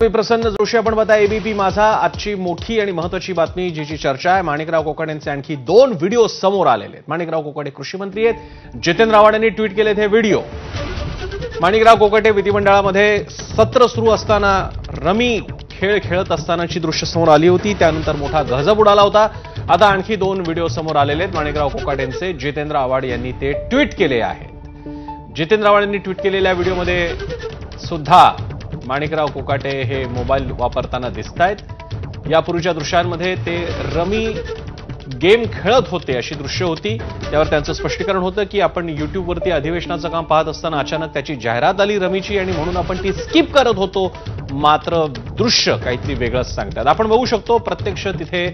मी प्रसन्न जोशी, आपण बघताय एबीपी माझा। आजची मोठी आणि महत्त्वाची बातमी जीची चर्चा आहे, माणिकराव कोकाटे यांचे आणखी 2 व्हिडिओ समोर आलेले आहेत। माणिकराव कोकाटे कृषी मंत्री आहेत। जितेंद्र आव्हाड यांनी ट्विट केलेत हे व्हिडिओ। माणिकराव कोकाटे विधिमंडळामध्ये सत्र सुरू असताना रमी खेळ खेळत असतानाची दृश्य समोर आली होती, त्यानंतर मोठा गजब उडाला होता। आता आणखी 2 व्हिडिओ समोर आलेले आहेत माणिकराव कोकाटेंचे। जितेंद्र आव्हाड यांनी ते ट्विट केले आहेत। जितेंद्र आव्हाड यांनी ट्विट केलेल्या व्हिडिओमध्ये सुद्धा माणिकराव कोकाटे हे मोबाईल वापरताना दिसतायत। यापूर्वीच्या दृश्यांमध्ये ते रमी गेम खेळत होते अशी दृश्य होती, त्यावर त्यांचं स्पष्टीकरण होतं की आपण युट्यूबवरती अधिवेशनाचं काम पाहत असताना अचानक त्याची जाहिरात आली रमीची आणि म्हणून आपण ती स्किप करत होतो, मात्र दृश्य काहीतरी वेगळंच सांगतात। आपण बघू शकतो प्रत्यक्ष तिथे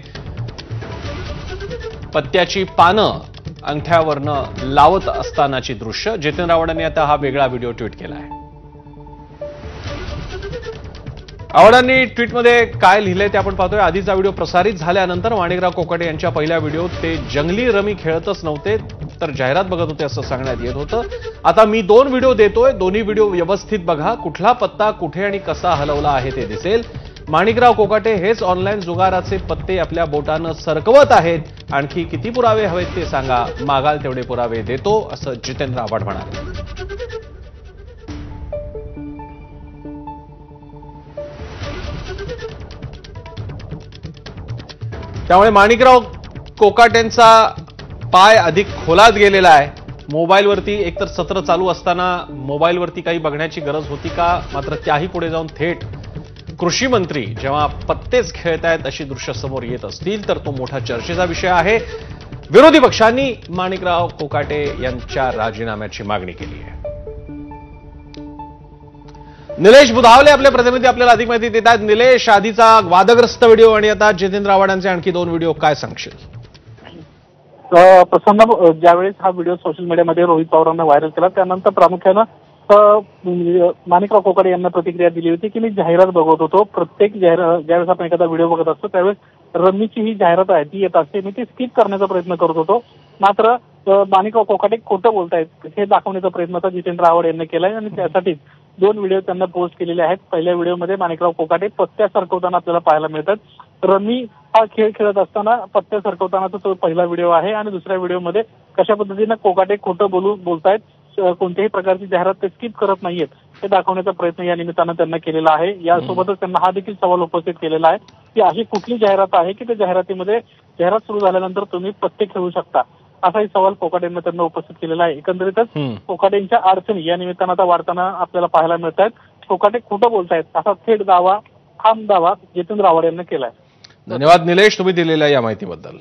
पत्त्याची पानं अंगठ्यावरनं लावत असतानाची दृश्य। जितेंद्र आव्हाड यांनी आता हा वेगळा व्हिडिओ ट्विट केला आहे। आव्हाडांनी ट्विटमध्ये काय लिहिलंय ते आपण पाहतोय। आधीचा व्हिडिओ प्रसारित झाल्यानंतर माणिकराव कोकाटे यांच्या पहिल्या व्हिडिओत ते जंगली रमी खेळतच नव्हते तर जाहिरात बघत होते असं सांगण्यात येत होतं। आता मी 2 व्हिडिओ देतोय, दोन्ही व्हिडिओ व्यवस्थित बघा, कुठला पत्ता कुठे आणि कसा हलवला आहे ते दिसेल। माणिकराव कोकाटे हेच ऑनलाईन जुगाराचे पत्ते आपल्या बोटानं सरकवत आहेत। आणखी किती पुरावे हवेत ते सांगा, मागाल तेवढे पुरावे देतो असं जितेंद्र आव्हाड म्हणाले। त्यामुळे माणिकराव कोकाटेंचा पाय अधिक खोलात गेलेला आहे। मोबाईलवरती एकतर सत्र चालू असताना मोबाईलवरती काही बघण्याची गरज होती का, मात्र त्याही पुढे जाऊन थेट कृषी मंत्री जेव्हा पत्तेच खेळतायत अशी दृश्य समोर येत असतील तर तो मोठा चर्चेचा विषय आहे। विरोधी पक्षांनी माणिकराव कोकाटे यांच्या राजीनाम्याची मागणी केली आहे। निलेश बुधावले आपले प्रतिनिधी आपल्याला अधिक माहिती देत आहेत। निलेश, आधीचा वादग्रस्त व्हिडिओ आणि आता जितेंद्र आव्हाडांचे आणखी 2 व्हिडिओ काय सांगशील? प्रसन्न, ज्यावेळेस हा व्हिडिओ सोशल मीडियामध्ये रोहित पवारांना व्हायरल केला त्यानंतर प्रामुख्यानं माणिकराव कोकाटे यांना प्रतिक्रिया दिली होती की मी जाहिरात बघत होतो। प्रत्येक ज्यावेळेस आपण एखादा व्हिडिओ बघत असतो त्यावेळेस रमीची ही जाहिरात आहे ती येत असते, मी ती स्किप करण्याचा प्रयत्न करत होतो, मात्र माणिकराव कोकाटे खोटं बोलतायत हे दाखवण्याचा प्रयत्न आता जितेंद्र आव्हाड यांनी केलाय आणि त्यासाठीच 2 व्हिडिओ त्यांना पोस्ट केलेले आहेत। पहिल्या व्हिडिओमध्ये माणिकराव कोकाटे पत्त्या सरकवताना आपल्याला पाहायला मिळतात। रमी हा खेळ खेळत असताना पत्त्या सरकवतानाचा तो पहिला व्हिडिओ आहे आणि दुसऱ्या व्हिडिओमध्ये कशा पद्धतीनं कोकाटे खोटं बोलतायत, कोणत्याही प्रकारची जाहिरात ते स्किप करत नाहीयेत हे दाखवण्याचा प्रयत्न या निमित्तानं त्यांना केलेला आहे। यासोबतच त्यांना हा देखील सवाल उपस्थित केलेला आहे की अशी कुठली जाहिरात आहे की त्या जाहिरातीमध्ये जाहिरात सुरू झाल्यानंतर तुम्ही पत्ते खेळू शकता, असाही सवाल कोकाटेंना त्यांना उपस्थित केलेला आहे। एकंदरीतच कोकाटेंच्या अडचणी या निमित्तानं आता वाढताना आपल्याला पाहायला मिळत आहेत। कोकाटे खोटं बोलतायत असा थेट दावा, ठाम दावा जितेंद्र आव्हाड यांनी केलाय। धन्यवाद निलेश, तुम्ही दिलेल्या या माहितीबद्दल।